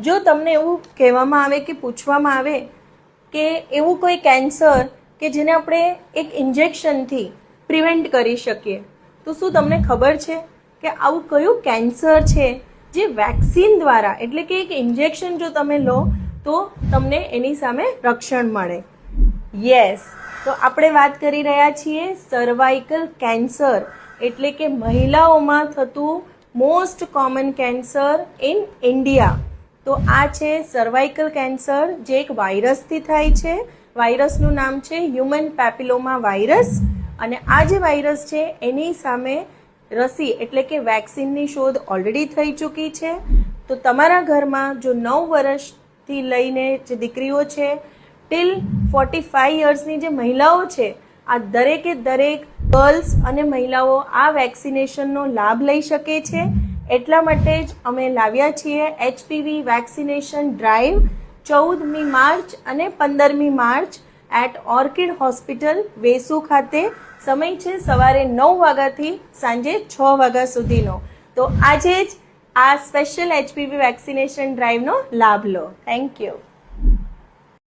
જો તમને એવું કહેવામાં આવે કે પૂછવામાં આવે કે એવું કોઈ કેન્સર કે જેને આપણે એક ઇન્જેક્શનથી પ્રિવેન્ટ કરી શકીએ, તો શું તમને ખબર છે કે આવું કયું કેન્સર છે જે વેક્સિન દ્વારા, એટલે કે એક ઇન્જેક્શન જો તમે લો તો તમને એની સામે રક્ષણ મળે? યસ, તો આપણે વાત કરી રહ્યા છીએ સર્વાઇકલ કેન્સર, એટલે કે મહિલાઓમાં થતું most common cancer in India. તો આ છે સર્વાઇકલ કેન્સર, જે એક વાયરસથી થાય છે. વાયરસનું નામ છે હ્યુમન પેપિલોમા વાયરસ, અને આ જે વાયરસ છે એની સામે રસી એટલે કે વેક્સિનની શોધ ઓલરેડી થઈ ચૂકી છે. તો તમારા ઘરમાં જો 9 વર્ષથી લઈને જે દીકરીઓ છે ટિલ 45 યર્સની જે મહિલાઓ છે, આ દરેકે દરેક ગર્લ્સ અને મહિલાઓ આ વેક્સિનેશનનો લાભ લઈ શકે છે. એટલા માટે જ અમે લાવ્યા છીએ HPV વેક્સિનેશન ડ્રાઈવ 14મી માર્ચ અને 15મી March at orchid hospital Vesu ખાતે. સમય છે સવારે 9 વાગ્યાથી સાંજે 6 વાગ્યા સુધીનો. તો આજે જ આ સ્પેશિયલ HPV વેક્સિનેશન ડ્રાઈવનો લાભ લો. Thank you.